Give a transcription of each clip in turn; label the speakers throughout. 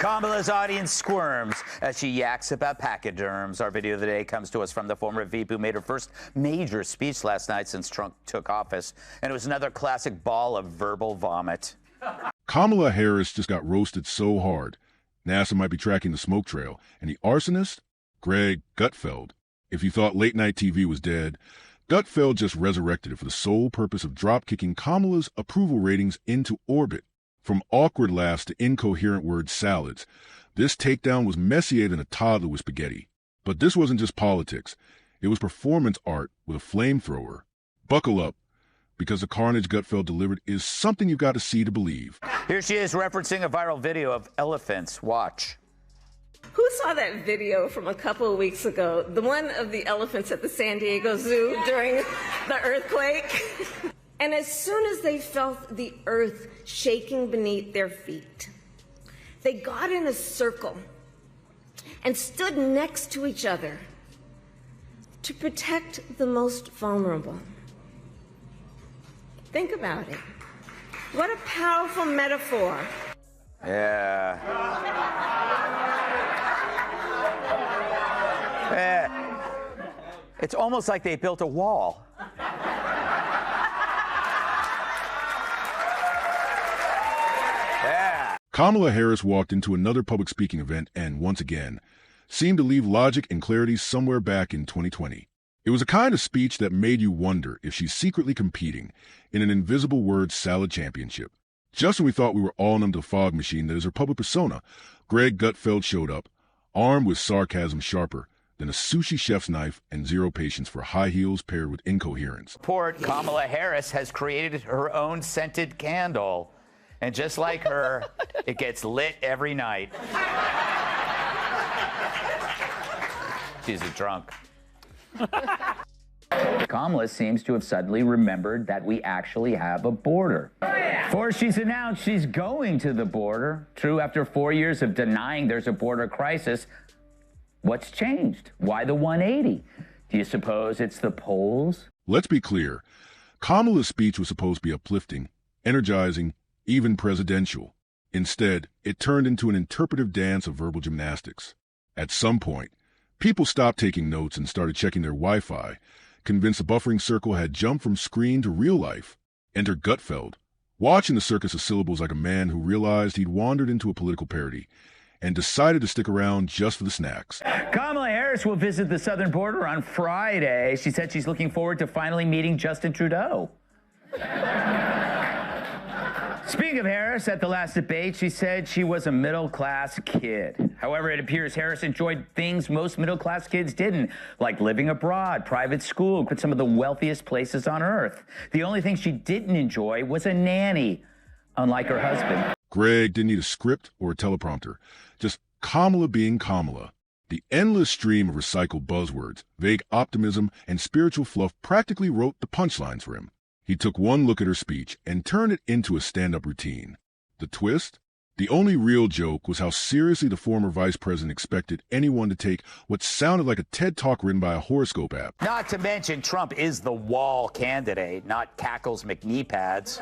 Speaker 1: Kamala's audience squirms as she yaks about pachyderms. Our video of the day comes to us from the former VP who made her first major speech last night since Trump took office. And it was another classic ball of verbal vomit.
Speaker 2: Kamala Harris just got roasted so hard. NASA might be tracking the smoke trail. And the arsonist? Greg Gutfeld. If you thought late-night TV was dead, Gutfeld just resurrected it for the sole purpose of drop-kicking Kamala's approval ratings into orbit. From awkward laughs to incoherent word salads, this takedown was messier than a toddler with spaghetti. But this wasn't just politics. It was performance art with a flamethrower. Buckle up, because the carnage Gutfeld delivered is something you've got to see to believe.
Speaker 1: Here she is referencing a viral video of elephants. Watch.
Speaker 3: Who saw that video from a couple of weeks ago? The one of the elephants at the San Diego Zoo during the earthquake? And as soon as they felt the earth shaking beneath their feet, they got in a circle and stood next to each other to protect the most vulnerable. Think about it. What a powerful metaphor.
Speaker 1: Yeah. It's almost like they built a wall. Yeah.
Speaker 2: Kamala Harris walked into another public speaking event and, once again, seemed to leave logic and clarity somewhere back in 2020. It was a kind of speech that made you wonder if she's secretly competing in an invisible word salad championship. Just when we thought we were all numb to the fog machine that is her public persona, Greg Gutfeld showed up, armed with sarcasm sharper than a sushi chef's knife and zero patience for high heels paired with incoherence.
Speaker 1: Report, Kamala Harris has created her own scented candle. And just like her, it gets lit every night. She's a drunk.
Speaker 4: Kamala seems to have suddenly remembered that we actually have a border. For she's announced she's going to the border. True, after 4 years of denying there's a border crisis. What's changed? Why the 180? Do you suppose it's the polls?
Speaker 2: Let's be clear. Kamala's speech was supposed to be uplifting, energizing, even presidential. Instead, it turned into an interpretive dance of verbal gymnastics. At some point, people stopped taking notes and started checking their Wi-Fi, convinced the buffering circle had jumped from screen to real life. Enter Gutfeld, watching the circus of syllables like a man who realized he'd wandered into a political parody and decided to stick around just for the snacks.
Speaker 4: Kamala Harris will visit the southern border on Friday. She said she's looking forward to finally meeting Justin Trudeau. Speaking of Harris, at the last debate, she said she was a middle-class kid. However, it appears Harris enjoyed things most middle-class kids didn't, like living abroad, private school, some of the wealthiest places on earth. The only thing she didn't enjoy was a nanny, unlike her husband.
Speaker 2: Greg didn't need a script or a teleprompter, just Kamala being Kamala. The endless stream of recycled buzzwords, vague optimism, and spiritual fluff practically wrote the punchlines for him. He took one look at her speech and turned it into a stand-up routine. The twist? The only real joke was how seriously the former vice president expected anyone to take what sounded like a TED Talk written by a horoscope app.
Speaker 1: Not to mention, Trump is the wall candidate, not Cackle's McKnee pads.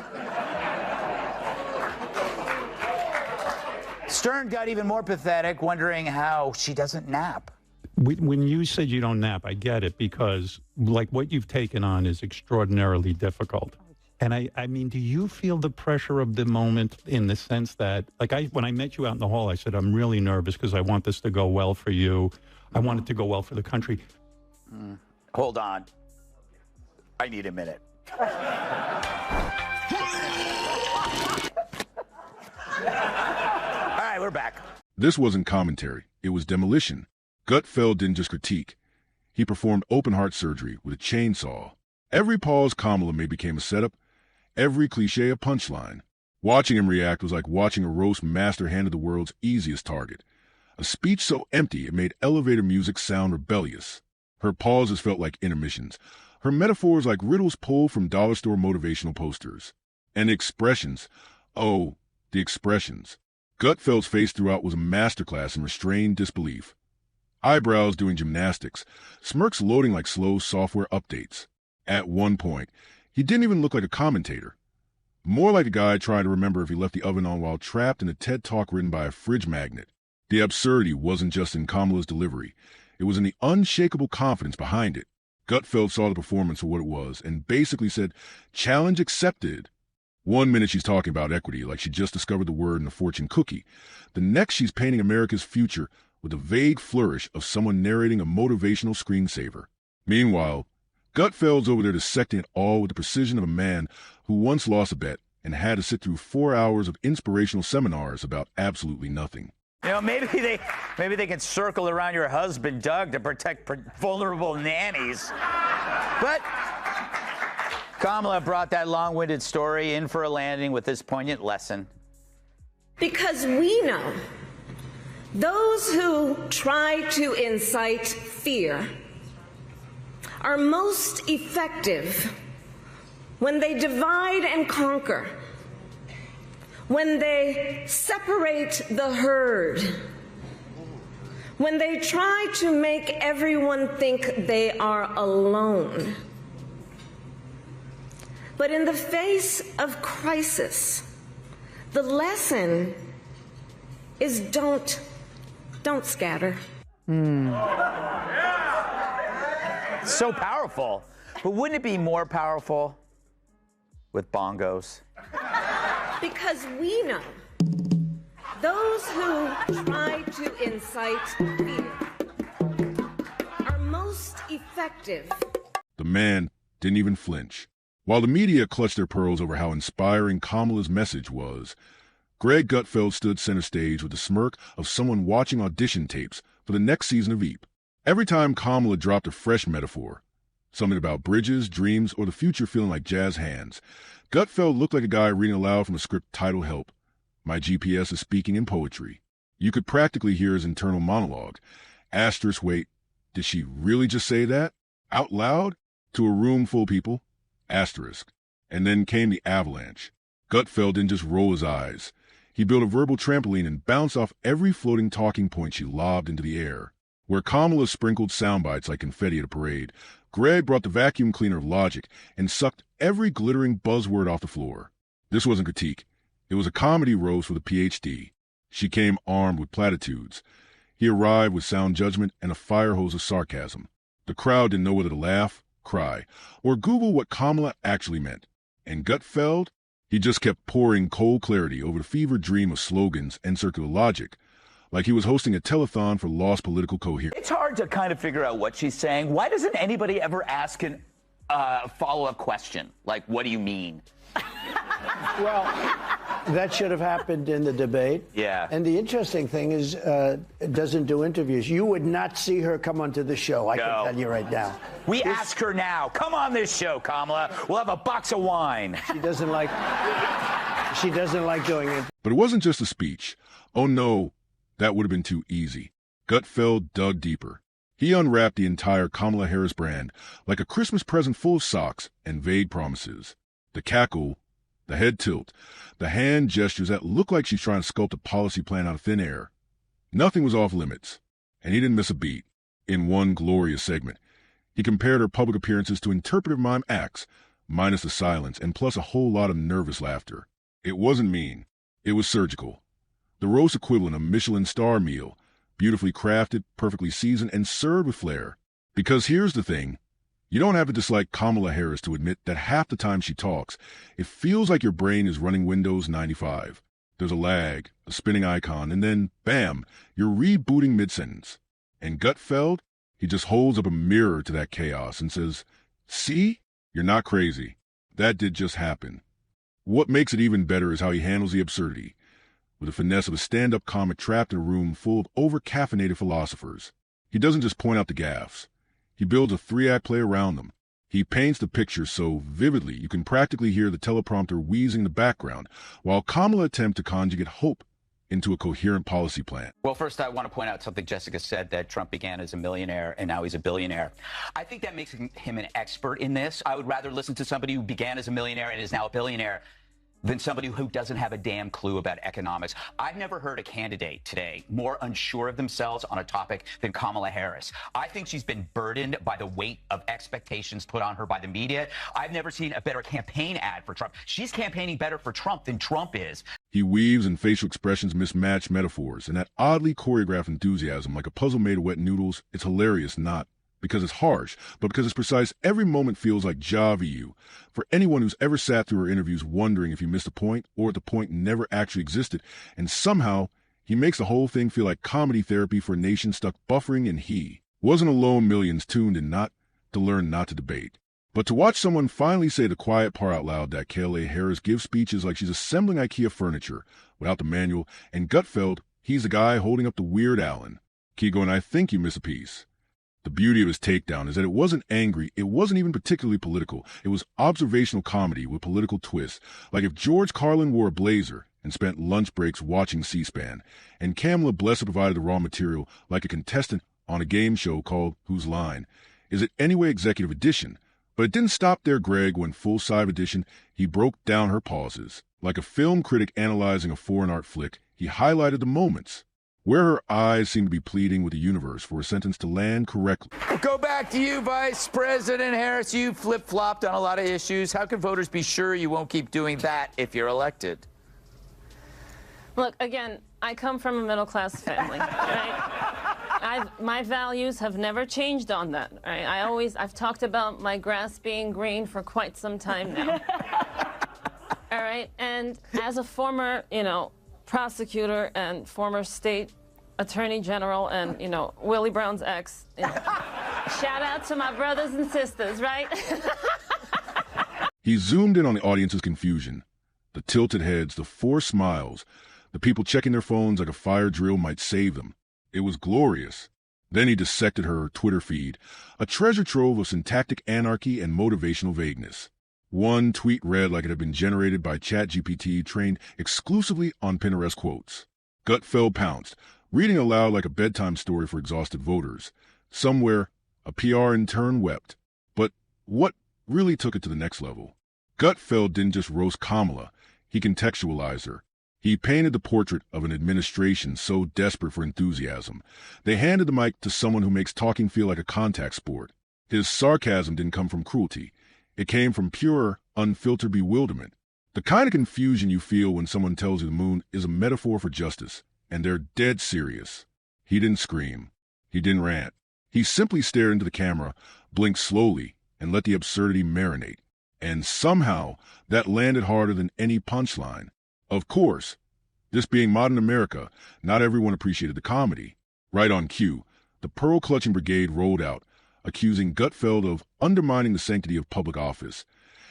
Speaker 1: Stern got even more pathetic, wondering how she doesn't nap.
Speaker 5: When you said you don't nap, I get it, because like what you've taken on is extraordinarily difficult. And I mean, do you feel the pressure of the moment in the sense that, like, when I met you out in the hall, I said, I'm really nervous because I want this to go well for you. I want it to go well for the country.
Speaker 1: Hold on. I need a minute. All right, we're back.
Speaker 2: This wasn't commentary. It was demolition. Gutfeld didn't just critique. He performed open-heart surgery with a chainsaw. Every pause Kamala made became a setup, every cliche a punchline. Watching him react was like watching a roast master handed the world's easiest target. A speech so empty it made elevator music sound rebellious. Her pauses felt like intermissions. Her metaphors like riddles pulled from dollar store motivational posters. And the expressions. Oh, the expressions. Gutfeld's face throughout was a masterclass in restrained disbelief. Eyebrows doing gymnastics, smirks loading like slow software updates. At one point, he didn't even look like a commentator. More like a guy trying to remember if he left the oven on while trapped in a TED Talk written by a fridge magnet. The absurdity wasn't just in Kamala's delivery. It was in the unshakable confidence behind it. Gutfeld saw the performance for what it was and basically said, "Challenge accepted." One minute she's talking about equity like she just discovered the word in a fortune cookie. The next she's painting America's future with a vague flourish of someone narrating a motivational screensaver. Meanwhile, Gutfeld's over there dissecting it all with the precision of a man who once lost a bet and had to sit through 4 hours of inspirational seminars about absolutely nothing.
Speaker 1: You know, maybe they can circle around your husband, Doug, to protect vulnerable nannies. But Kamala brought that long-winded story in for a landing with this poignant lesson.
Speaker 3: Because we know those who try to incite fear are most effective when they divide and conquer, when they separate the herd, when they try to make everyone think they are alone. But in the face of crisis, the lesson is don't scatter.
Speaker 1: So powerful. But wouldn't it be more powerful with bongos?
Speaker 3: Because we know those who try to incite fear are most effective.
Speaker 2: The man didn't even flinch. While the media clutched their pearls over how inspiring Kamala's message was, Greg Gutfeld stood center stage with the smirk of someone watching audition tapes for the next season of Veep. Every time Kamala dropped a fresh metaphor, something about bridges, dreams, or the future feeling like jazz hands, Gutfeld looked like a guy reading aloud from a script titled Help. My GPS is speaking in poetry. You could practically hear his internal monologue. Asterisk, wait, did she really just say that? Out loud? To a room full of people? Asterisk. And then came the avalanche. Gutfeld didn't just roll his eyes. He built a verbal trampoline and bounced off every floating talking point she lobbed into the air. Where Kamala sprinkled sound bites like confetti at a parade, Greg brought the vacuum cleaner of logic and sucked every glittering buzzword off the floor. This wasn't critique. It was a comedy roast with a PhD. She came armed with platitudes. He arrived with sound judgment and a fire hose of sarcasm. The crowd didn't know whether to laugh, cry, or Google what Kamala actually meant. And Gutfeld, he just kept pouring cold clarity over the fevered dream of slogans and circular logic, like he was hosting a telethon for lost political coherence.
Speaker 1: It's hard to kind of figure out what she's saying. Why doesn't anybody ever ask a follow-up question? Like, what do you mean?
Speaker 6: Well, that should have happened in the debate.
Speaker 1: Yeah.
Speaker 6: And the interesting thing is, doesn't do interviews. You would not see her come onto the show, I can tell you right now.
Speaker 1: We ask her now. Come on this show, Kamala. We'll have a box of wine.
Speaker 6: She doesn't like doing it.
Speaker 2: But it wasn't just a speech. Oh no, that would have been too easy. Gutfeld dug deeper. He unwrapped the entire Kamala Harris brand like a Christmas present full of socks and vague promises. The cackle, the head tilt, the hand gestures that look like she's trying to sculpt a policy plan out of thin air. Nothing was off limits, and he didn't miss a beat. In one glorious segment, he compared her public appearances to interpretive mime acts, minus the silence and plus a whole lot of nervous laughter. It wasn't mean. It was surgical. The roast equivalent of a Michelin star meal, beautifully crafted, perfectly seasoned, and served with flair. Because here's the thing. You don't have to dislike Kamala Harris to admit that half the time she talks, it feels like your brain is running Windows 95. There's a lag, a spinning icon, and then, bam, you're rebooting mid-sentence. And Gutfeld, he just holds up a mirror to that chaos and says, see? You're not crazy. That did just happen. What makes it even better is how he handles the absurdity, with the finesse of a stand-up comic trapped in a room full of over-caffeinated philosophers. He doesn't just point out the gaffes. He builds a three-act play around them. He paints the picture so vividly you can practically hear the teleprompter wheezing in the background, while Kamala attempts to conjugate hope into a coherent policy plan.
Speaker 1: Well, first, I want to point out something Jessica said, that Trump began as a millionaire and now he's a billionaire. I think that makes him an expert in this. I would rather listen to somebody who began as a millionaire and is now a billionaire
Speaker 7: than somebody who doesn't have a damn clue about economics. I've never heard a candidate today more unsure of themselves on a topic than Kamala Harris. I think she's been burdened by the weight of expectations put on her by the media. I've never seen a better campaign ad for Trump. She's campaigning better for Trump than Trump is.
Speaker 2: He weaves in facial expressions mismatched metaphors and that oddly choreographed enthusiasm like a puzzle made of wet noodles. It's hilarious, not because it's harsh, but because it's precise. Every moment feels like ja vu. For anyone who's ever sat through her interviews wondering if he missed a point or if the point never actually existed, and somehow he makes the whole thing feel like comedy therapy for a nation stuck buffering, and he wasn't alone. Millions tuned in not to learn not to debate, but to watch someone finally say the quiet part out loud that Kamala Harris gives speeches like she's assembling IKEA furniture without the manual, and Gutfeld, he's the guy holding up the Weird Allen. Keep going, I think you miss a piece. The beauty of his takedown is that it wasn't angry, it wasn't even particularly political. It was observational comedy with political twists, like if George Carlin wore a blazer and spent lunch breaks watching C-SPAN, and Kamala Blessa provided the raw material like a contestant on a game show called Whose Line? Is it Anyway Executive Edition? But it didn't stop there, Greg. When full-side edition, he broke down her pauses. Like a film critic analyzing a foreign art flick, he highlighted the moments where her eyes seemed to be pleading with the universe for a sentence to land correctly.
Speaker 1: We'll go back to you, Vice President Harris. You flip-flopped on a lot of issues. How can voters be sure you won't keep doing that if you're elected?
Speaker 3: Look, again, I come from a middle-class family, right? My values have never changed on that, right? I've talked about my grass being green for quite some time now. All right? And as a former, prosecutor and former state attorney general and, Willie Brown's ex, shout out to my brothers and sisters, right?
Speaker 2: He zoomed in on the audience's confusion, the tilted heads, the forced smiles, the people checking their phones like a fire drill might save them. It was glorious. Then he dissected her Twitter feed, a treasure trove of syntactic anarchy and motivational vagueness. One tweet read like it had been generated by ChatGPT, trained exclusively on Pinterest quotes. Gutfeld pounced, reading aloud like a bedtime story for exhausted voters. Somewhere, a PR intern wept. But what really took it to the next level? Gutfeld didn't just roast Kamala, he contextualized her. He painted the portrait of an administration so desperate for enthusiasm. They handed the mic to someone who makes talking feel like a contact sport. His sarcasm didn't come from cruelty. It came from pure, unfiltered bewilderment. The kind of confusion you feel when someone tells you the moon is a metaphor for justice, and they're dead serious. He didn't scream. He didn't rant. He simply stared into the camera, blinked slowly, and let the absurdity marinate. And somehow, that landed harder than any punchline. Of course, this being modern America, not everyone appreciated the comedy. Right on cue, the pearl-clutching brigade rolled out, accusing Gutfeld of undermining the sanctity of public office,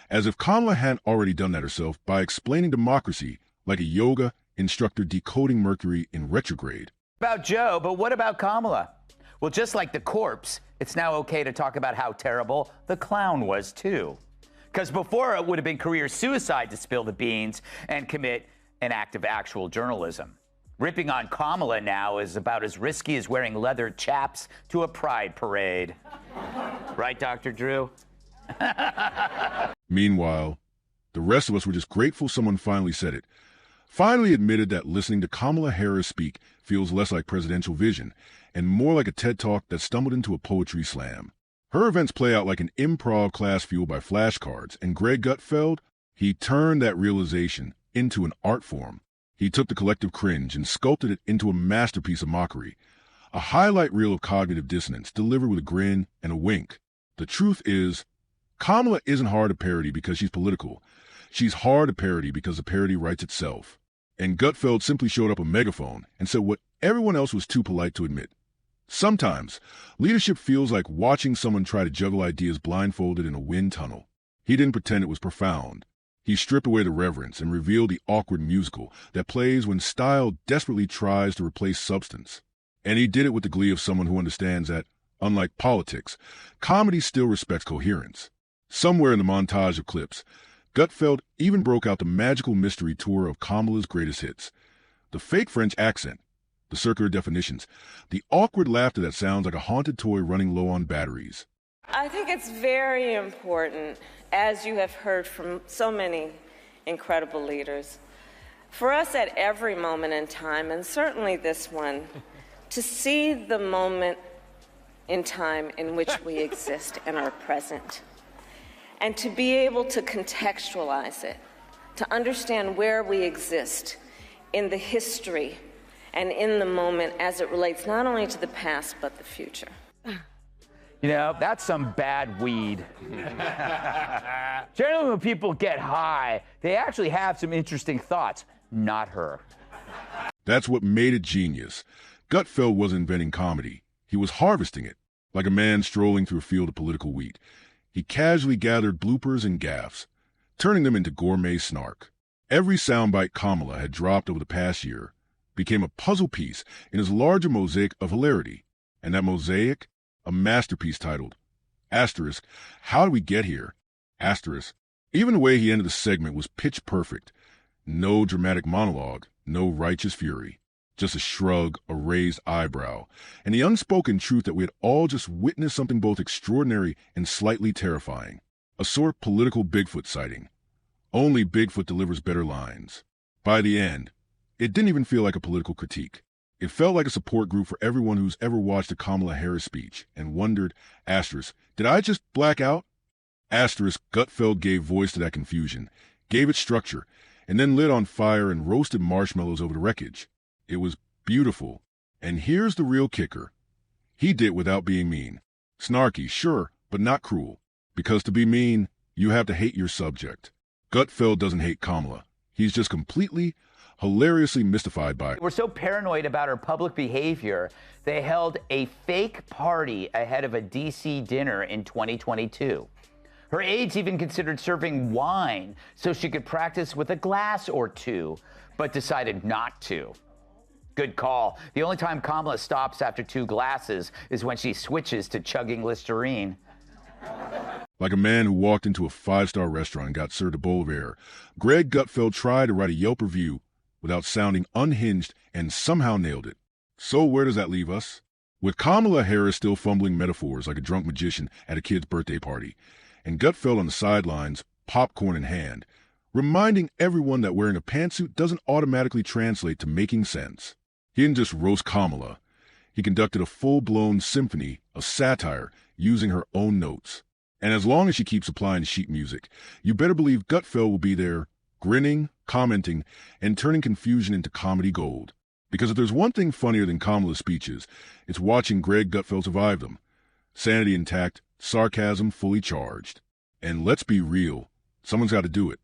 Speaker 2: as if Kamala hadn't already done that herself by explaining democracy like a yoga instructor decoding Mercury in retrograde.
Speaker 1: About Joe, but what about Kamala? Well, just like the corpse, it's now okay to talk about how terrible the clown was, too. Because before, it would have been career suicide to spill the beans and commit an act of actual journalism. Ripping on Kamala now is about as risky as wearing leather chaps to a pride parade. Right, Dr. Drew?
Speaker 2: Meanwhile, the rest of us were just grateful someone finally said it. Finally admitted that listening to Kamala Harris speak feels less like presidential vision and more like a TED Talk that stumbled into a poetry slam. Her events play out like an improv class fueled by flashcards, and Greg Gutfeld, he turned that realization into an art form. He took the collective cringe and sculpted it into a masterpiece of mockery, a highlight reel of cognitive dissonance delivered with a grin and a wink. The truth is, Kamala isn't hard to parody because she's political. She's hard to parody because the parody writes itself. And Gutfeld simply showed up a megaphone and said what everyone else was too polite to admit. Sometimes, leadership feels like watching someone try to juggle ideas blindfolded in a wind tunnel. He didn't pretend it was profound. He stripped away the reverence and revealed the awkward musical that plays when style desperately tries to replace substance. And he did it with the glee of someone who understands that, unlike politics, comedy still respects coherence. Somewhere in the montage of clips, Gutfeld even broke out the magical mystery tour of Kamala's greatest hits. The fake French accent, the circular definitions, the awkward laughter that sounds like a haunted toy running low on batteries.
Speaker 3: I think it's very important, as you have heard from so many incredible leaders. For us at every moment in time, and certainly this one, to see the moment in time in which we exist and are present, and to be able to contextualize it, to understand where we exist in the history and in the moment as it relates not only to the past but the future.
Speaker 8: You know, that's some bad weed. Generally, when people get high, they actually have some interesting thoughts. Not her.
Speaker 2: That's what made it genius. Gutfeld wasn't inventing comedy. He was harvesting it, like a man strolling through a field of political wheat. He casually gathered bloopers and gaffes, turning them into gourmet snark. Every soundbite Kamala had dropped over the past year became a puzzle piece in his larger mosaic of hilarity. And that mosaic, a masterpiece titled, Asterisk, How Did We Get Here? Asterisk. Even the way he ended the segment was pitch perfect. No dramatic monologue, no righteous fury. Just a shrug, a raised eyebrow, and the unspoken truth that we had all just witnessed something both extraordinary and slightly terrifying. A sort of political Bigfoot sighting. Only Bigfoot delivers better lines. By the end, it didn't even feel like a political critique. It felt like a support group for everyone who's ever watched a Kamala Harris speech and wondered, asterisk, did I just black out? Asterisk, Gutfeld gave voice to that confusion, gave it structure, and then lit on fire and roasted marshmallows over the wreckage. It was beautiful. And here's the real kicker. He did without being mean. Snarky, sure, but not cruel. Because to be mean, you have to hate your subject. Gutfeld doesn't hate Kamala. He's just completely, hilariously mystified by it.
Speaker 8: We're so paranoid about her public behavior, they held a fake party ahead of a D.C. dinner in 2022. Her aides even considered serving wine so she could practice with a glass or two, but decided not to. Good call. The only time Kamala stops after 2 glasses is when she switches to chugging Listerine.
Speaker 2: Like a man who walked into a 5-star restaurant and got served a bowl of air, Greg Gutfeld tried to write a Yelp review without sounding unhinged and somehow nailed it. So where does that leave us? With Kamala Harris still fumbling metaphors like a drunk magician at a kid's birthday party, and Gutfeld on the sidelines, popcorn in hand, reminding everyone that wearing a pantsuit doesn't automatically translate to making sense. He didn't just roast Kamala. He conducted a full-blown symphony of satire using her own notes. And as long as she keeps applying sheet music, you better believe Gutfeld will be there, grinning, commenting, and turning confusion into comedy gold. Because if there's one thing funnier than Kamala's speeches, it's watching Greg Gutfeld survive them. Sanity intact, sarcasm fully charged. And let's be real, someone's got to do it.